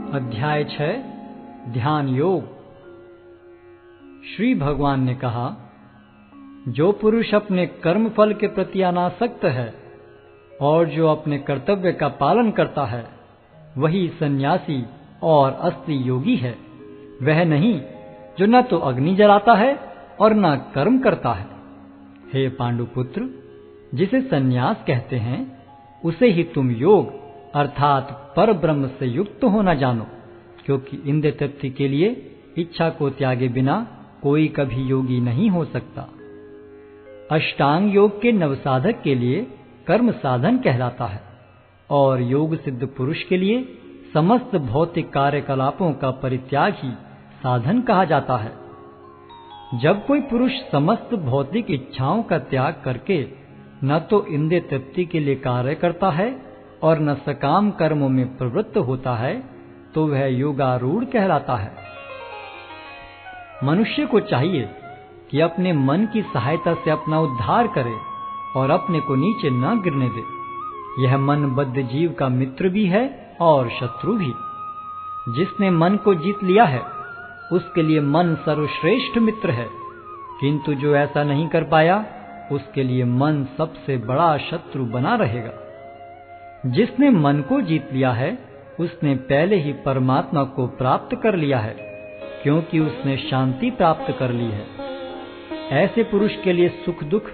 अध्याय 6 ध्यान योग। श्री भगवान ने कहा, जो पुरुष अपने कर्म फल के प्रति अनासक्त है और जो अपने कर्तव्य का पालन करता है, वही सन्यासी और असली योगी है। वह नहीं जो न तो अग्नि जलाता है और न कर्म करता है। हे पांडुपुत्र, जिसे सन्यास कहते हैं उसे ही तुम योग अर्थात पर ब्रह्म से युक्त होना जानो, क्योंकि इंद्रिय तृप्ति के लिए इच्छा को त्यागे बिना कोई कभी योगी नहीं हो सकता। अष्टांग योग के नवसाधक के लिए कर्म साधन कहलाता है और योग सिद्ध पुरुष के लिए समस्त भौतिक कार्यकलापों का परित्याग ही साधन कहा जाता है। जब कोई पुरुष समस्त भौतिक इच्छाओं का त्याग करके न तो इंद्रिय तृप्ति के लिए कार्य करता है और न सकाम कर्मों में प्रवृत्त होता है, तो वह योगारूढ़ कहलाता है। मनुष्य को चाहिए कि अपने मन की सहायता से अपना उद्धार करे और अपने को नीचे न गिरने दे। यह मनबद्ध जीव का मित्र भी है और शत्रु भी। जिसने मन को जीत लिया है उसके लिए मन सर्वश्रेष्ठ मित्र है, किंतु जो ऐसा नहीं कर पाया उसके लिए मन सबसे बड़ा शत्रु बना रहेगा। जिसने मन को जीत लिया है उसने पहले ही परमात्मा को प्राप्त कर लिया है, क्योंकि उसने शांति प्राप्त कर ली है। ऐसे पुरुष के लिए सुख दुख,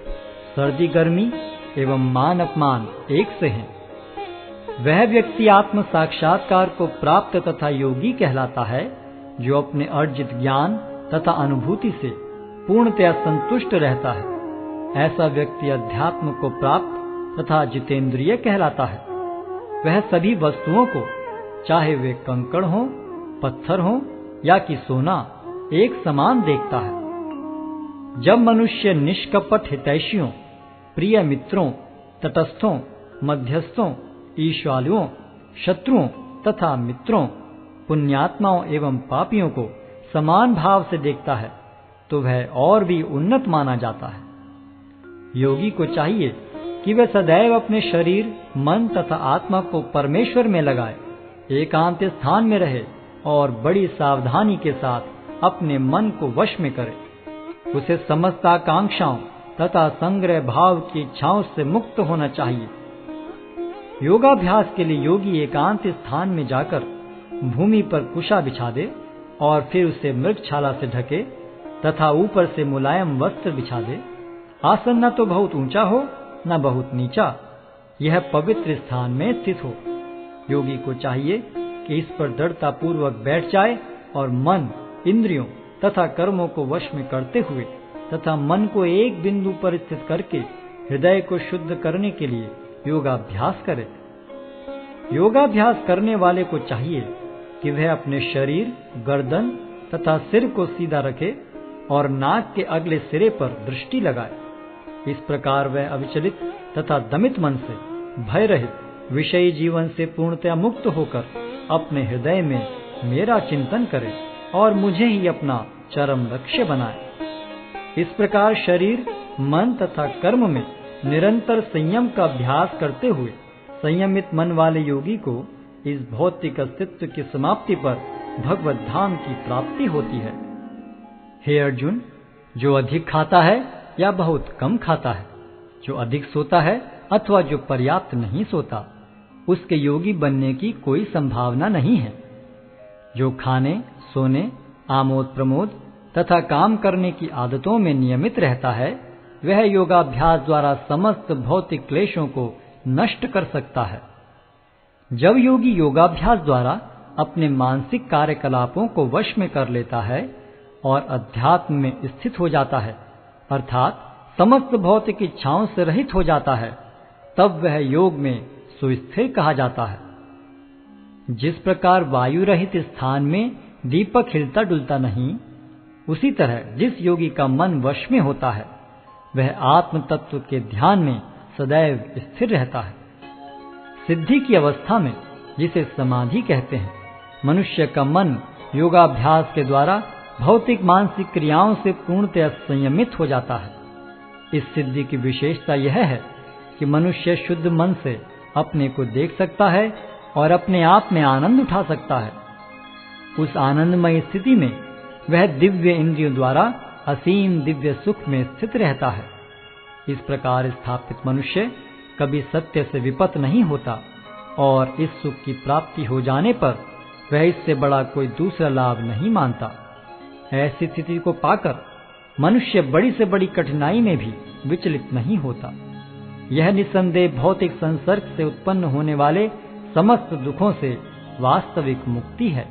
सर्दी गर्मी एवं मान अपमान एक से हैं। वह व्यक्ति आत्म साक्षात्कार को प्राप्त तथा योगी कहलाता है, जो अपने अर्जित ज्ञान तथा अनुभूति से पूर्णतया संतुष्ट रहता है। ऐसा व्यक्ति अध्यात्म को प्राप्त तथा जितेंद्रिय कहलाता है। वह सभी वस्तुओं को, चाहे वे कंकड़ हों, पत्थर हों या कि सोना, एक समान देखता है। जब मनुष्य निष्कपट हितैषियों, प्रिय मित्रों, तटस्थों, मध्यस्थों, ईश्वालुओं, शत्रुओं तथा मित्रों, पुण्यात्माओं एवं पापियों को समान भाव से देखता है, तो वह और भी उन्नत माना जाता है। योगी को चाहिए कि वह सदैव अपने शरीर, मन तथा आत्मा को परमेश्वर में लगाए, एकांत स्थान में रहे और बड़ी सावधानी के साथ अपने मन को वश में करे। उसे समस्त आकांक्षाओं तथा संग्रह भाव की इच्छाओं से मुक्त होना चाहिए। योगाभ्यास के लिए योगी एकांत स्थान में जाकर भूमि पर कुशा बिछा दे और फिर उसे मृगछाला से ढके तथा ऊपर से मुलायम वस्त्र बिछा दे। आसन न तो बहुत ऊंचा हो न बहुत नीचा, यह पवित्र स्थान में स्थित हो। योगी को चाहिए कि इस पर दृढ़ता पूर्वक बैठ जाए और मन, इंद्रियों तथा कर्मों को वश में करते हुए तथा मन को एक बिंदु पर स्थित करके हृदय को शुद्ध करने के लिए योगाभ्यास करे। योगाभ्यास करने वाले को चाहिए कि वह अपने शरीर, गर्दन तथा सिर को सीधा रखे और नाक के अगले सिरे पर दृष्टि लगाए। इस प्रकार वह अविचलित तथा दमित मन से, भय रहित, विषयी जीवन से पूर्णतया मुक्त होकर अपने हृदय में मेरा चिंतन करे और मुझे ही अपना चरम लक्ष्य बनाए। इस प्रकार शरीर, मन तथा कर्म में निरंतर संयम का अभ्यास करते हुए संयमित मन वाले योगी को इस भौतिक अस्तित्व की समाप्ति पर भगवत धाम की प्राप्ति होती है। हे अर्जुन, जो अधिक खाता है या बहुत कम खाता है, जो अधिक सोता है अथवा जो पर्याप्त नहीं सोता, उसके योगी बनने की कोई संभावना नहीं है। जो खाने, सोने, आमोद प्रमोद तथा काम करने की आदतों में नियमित रहता है, वह योगाभ्यास द्वारा समस्त भौतिक क्लेशों को नष्ट कर सकता है। जब योगी योगाभ्यास द्वारा अपने मानसिक कार्यकलापों को वश में कर लेता है और अध्यात्म में स्थित हो जाता है, अर्थात समस्त भौतिक इच्छाओं से रहित हो जाता है, तब वह योग में सुस्थिर कहा जाता है। जिस प्रकार वायु रहित स्थान में दीपक हिलता डुलता नहीं, उसी तरह जिस योगी का मन वश में होता है, वह आत्म तत्व के ध्यान में सदैव स्थिर रहता है। सिद्धि की अवस्था में, जिसे समाधि कहते हैं, मनुष्य का मन योगाभ्यास के द्वारा भौतिक मानसिक क्रियाओं से पूर्णतया संयमित हो जाता है। इस सिद्धि की विशेषता यह है कि मनुष्य शुद्ध मन से अपने को देख सकता है और अपने आप में आनंद उठा सकता है उस आनंदमय स्थिति में वह दिव्य इंद्रियों द्वारा असीम दिव्य सुख में स्थित रहता है। इस प्रकार स्थापित मनुष्य कभी सत्य से विपत नहीं होता और इस सुख की प्राप्ति हो जाने पर वह इससे बड़ा कोई दूसरा लाभ नहीं मानता। ऐसी स्थिति को पाकर मनुष्य बड़ी से बड़ी कठिनाई में भी विचलित नहीं होता। यह निस्संदेह भौतिक संसर्ग से उत्पन्न होने वाले समस्त दुखों से वास्तविक मुक्ति है।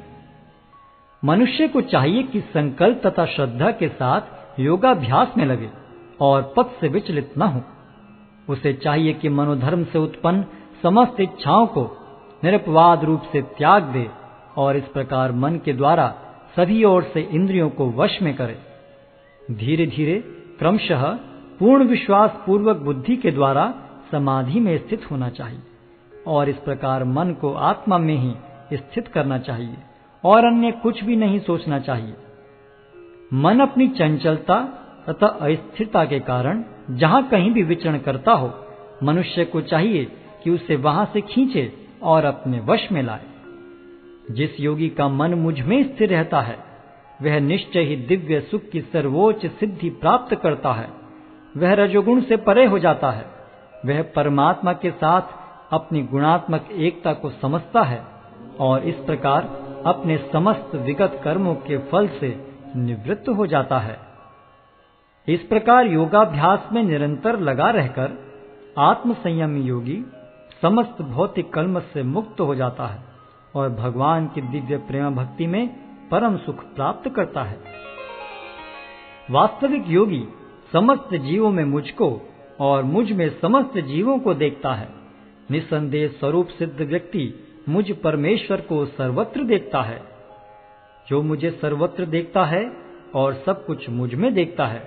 मनुष्य को चाहिए कि संकल्प तथा श्रद्धा के साथ योगाभ्यास में लगे और पथ से विचलित न हो। उसे चाहिए कि मनोधर्म से उत्पन्न समस्त इच्छाओं को निरपवाद रूप से त्याग दे और इस प्रकार मन के द्वारा सभी ओर से इंद्रियों को वश में करे। धीरे धीरे क्रमशः पूर्ण विश्वास पूर्वक बुद्धि के द्वारा समाधि में स्थित होना चाहिए और इस प्रकार मन को आत्मा में ही स्थित करना चाहिए और अन्य कुछ भी नहीं सोचना चाहिए। मन अपनी चंचलता तथा अस्थिरता के कारण जहां कहीं भी विचरण करता हो, मनुष्य को चाहिए कि उसे वहां से खींचे और अपने वश में लाए। जिस योगी का मन मुझ में स्थिर रहता है वह निश्चय ही दिव्य सुख की सर्वोच्च सिद्धि प्राप्त करता है। वह रजोगुण से परे हो जाता है। वह परमात्मा के साथ अपनी गुणात्मक एकता को समझता है और इस प्रकार अपने समस्त विगत कर्मों के फल से निवृत्त हो जाता है। इस प्रकार योगाभ्यास में निरंतर लगा रहकर आत्म संयमी योगी समस्त भौतिक कलमश से मुक्त हो जाता है और भगवान की दिव्य प्रेम भक्ति में परम सुख प्राप्त करता है। वास्तविक योगी समस्त जीवों में मुझको और मुझ में समस्त जीवों को देखता है। निस्संदेह स्वरूप सिद्ध व्यक्ति मुझ परमेश्वर को सर्वत्र देखता है। जो मुझे सर्वत्र देखता है और सब कुछ मुझ में देखता है,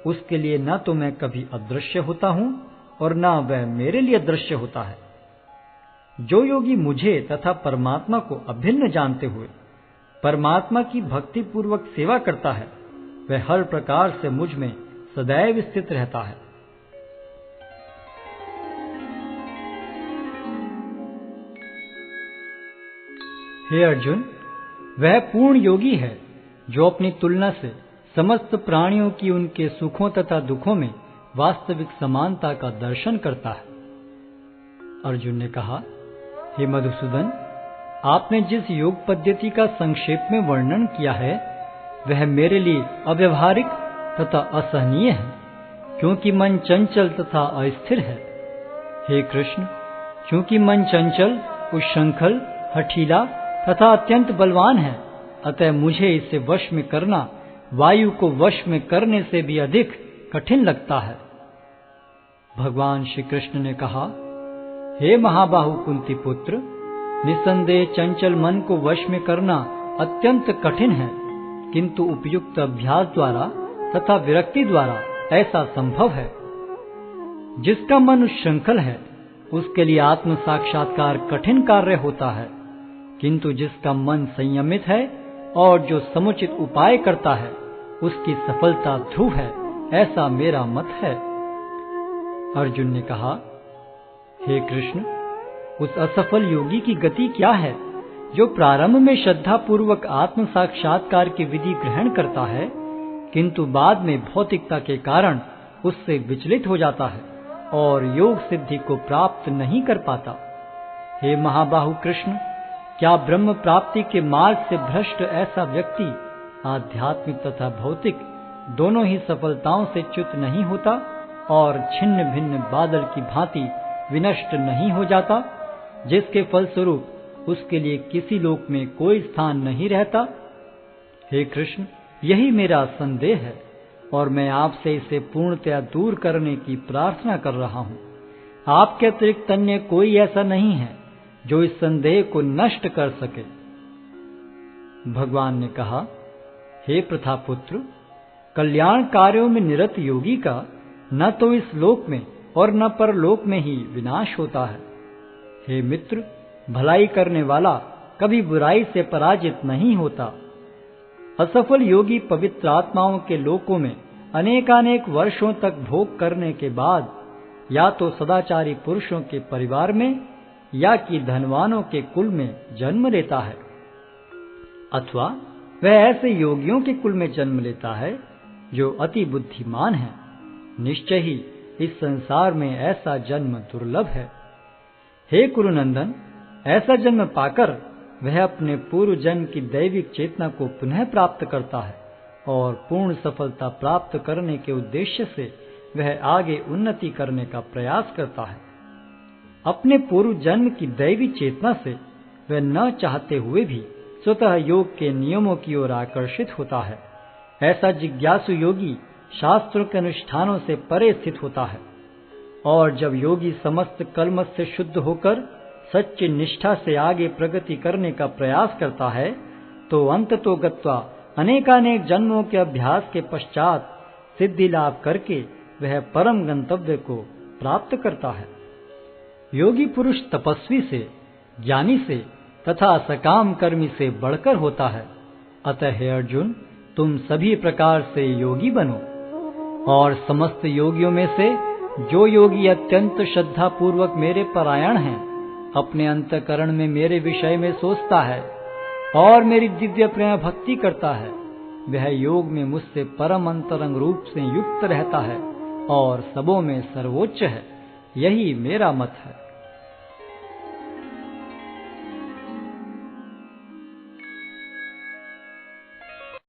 उसके लिए न तो मैं कभी अदृश्य होता हूं और न वह मेरे लिए दृश्य होता है। जो योगी मुझे तथा परमात्मा को अभिन्न जानते हुए परमात्मा की भक्ति पूर्वक सेवा करता है, वह हर प्रकार से मुझ में सदैव स्थित रहता है। हे अर्जुन, वह पूर्ण योगी है जो अपनी तुलना से समस्त प्राणियों की उनके सुखों तथा दुखों में वास्तविक समानता का दर्शन करता है। अर्जुन ने कहा, हे मधुसूदन, आपने जिस योग पद्धति का संक्षेप में वर्णन किया है वह मेरे लिए अव्यवहारिक तथा असहनीय है, क्योंकि मन चंचल तथा अस्थिर है। हे कृष्ण, क्योंकि मन चंचल, उच्छृंखल, हठीला तथा अत्यंत बलवान है, अतः मुझे इसे वश में करना वायु को वश में करने से भी अधिक कठिन लगता है। भगवान श्री कृष्ण ने कहा, हे महाबाहु कुंती पुत्र, निस्संदेह चंचल मन को वश में करना अत्यंत कठिन है, किंतु उपयुक्त अभ्यास द्वारा तथा विरक्ति द्वारा ऐसा संभव है। जिसका मन उच्छृंखल है उसके लिए आत्म साक्षात्कार कठिन कार्य होता है, किंतु जिसका मन संयमित है और जो समुचित उपाय करता है उसकी सफलता ध्रुव है, ऐसा मेरा मत है। अर्जुन ने कहा, हे कृष्ण, उस असफल योगी की गति क्या है जो प्रारंभ में श्रद्धा पूर्वक आत्म साक्षात्कार की विधि ग्रहण करता है, किंतु बाद में भौतिकता के कारण उससे विचलित हो जाता है और योग सिद्धि को प्राप्त नहीं कर पाता। हे महाबाहु कृष्ण, क्या ब्रह्म प्राप्ति के मार्ग से भ्रष्ट ऐसा व्यक्ति आध्यात्मिक तथा भौतिक दोनों ही सफलताओं से च्युत नहीं होता और छिन्न भिन्न बादल की भांति विनष्ट नहीं हो जाता, जिसके फलस्वरूप उसके लिए किसी लोक में कोई स्थान नहीं रहता? हे कृष्ण, यही मेरा संदेह है और मैं आपसे इसे पूर्णतया दूर करने की प्रार्थना कर रहा हूँ। आपके अतिरिक्त अन्य कोई ऐसा नहीं है जो इस संदेह को नष्ट कर सके। भगवान ने कहा, हे प्रथापुत्र, कल्याण कार्यों में निरत योगी का न तो इस लोक में और न परलोक में ही विनाश होता है। हे मित्र, भलाई करने वाला कभी बुराई से पराजित नहीं होता। असफल योगी पवित्र आत्माओं के लोकों में अनेकानेक वर्षों तक भोग करने के बाद या तो सदाचारी पुरुषों के परिवार में या कि धनवानों के कुल में जन्म लेता है। अथवा वह ऐसे योगियों के कुल में जन्म लेता है जो अति बुद्धिमान है। निश्चय ही इस संसार में ऐसा जन्म दुर्लभ है। हे कुरुनंदन, ऐसा जन्म पाकर वह अपने पूर्व जन्म की दैविक चेतना को पुनः प्राप्त करता है और पूर्ण सफलता प्राप्त करने के उद्देश्य से वह आगे उन्नति करने का प्रयास करता है। अपने पूर्व जन्म की दैवी चेतना से वह न चाहते हुए भी स्वतः योग के नियमों की ओर आकर्षित होता है। ऐसा जिज्ञासु योगी शास्त्रों के अनुष्ठानों से परे स्थित होता है और जब योगी समस्त कलमश से शुद्ध होकर सच्ची निष्ठा से आगे प्रगति करने का प्रयास करता है तो अंततो गत्वा अनेकानेक जन्मों के अभ्यास के पश्चात सिद्धि लाभ करके वह परम गंतव्य को प्राप्त करता है। योगी पुरुष तपस्वी से, ज्ञानी से तथा सकाम कर्मी से बढ़कर होता है। अतः हे अर्जुन, तुम सभी प्रकार से योगी बनो और समस्त योगियों में से जो योगी अत्यंत श्रद्धा पूर्वक मेरे परायण हैं, अपने अंतःकरण में मेरे विषय में सोचता है और मेरी दिव्य प्रेम भक्ति करता है, वह योग में मुझसे परम अंतरंग रूप से युक्त रहता है और सबों में सर्वोच्च है। यही मेरा मत है।